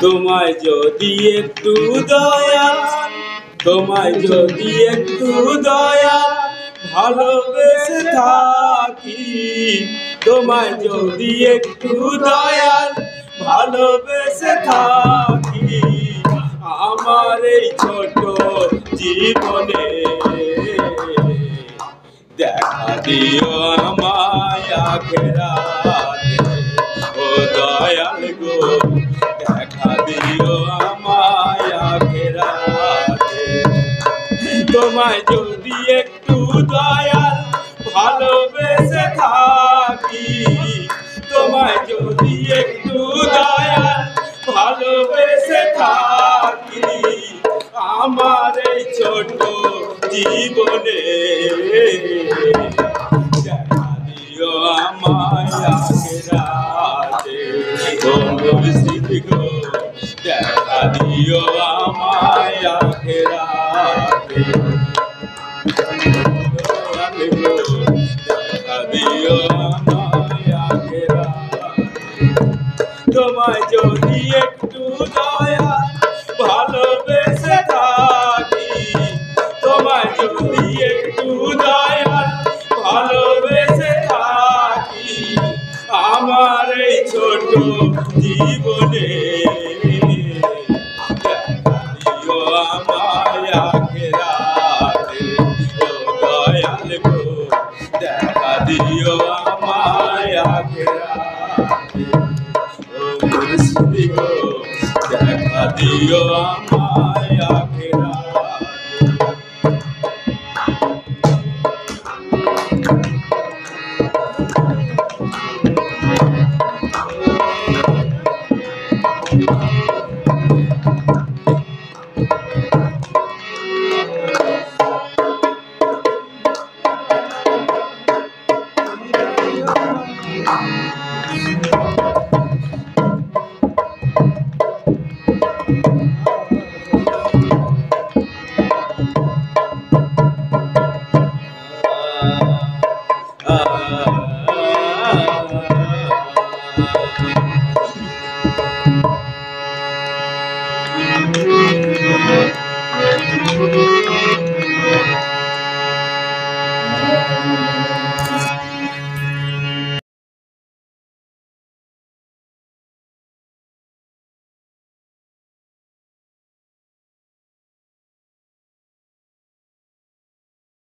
তোমায় যদি একটু দয়া, তোমায় যদি একটু দয়া ভালোবেসে থাকি, তোমায় যদি একটু দয়া ভালোবেসে থাকি, আমার এই ছোট জীবনে দেখা দিও আমায় আখেরাতে। ও দয়াল গো দেখা দিও আমায় আখেরাতে। তোমায় যদি একটু দয়াল ভালোবেসে থাকি, তোমায় যদি একটু দয়াল ভালোবেসে থাকি, আমার এই ছোট জীবনে দেখা দিও আমায় আখেরাতে। ও মুর্শিদ গো দেখা দিও আমায় আখেরাতে। দেখা দিও আমায় আখেরাতে। তোমায় যদি একটু দয়া ভালোবেসে থাকি, তোমায় যদি একটু দয়া ভালোবেসে থাকি, আমার এই ছোট জীবনে দেখা দিও আমায় আখেরাতে। ও দয়াল গো দেখা দিও আমায় আখেরাতে। ও মুর্শিদ গো দেখা দিও আমায় আখেরাতে।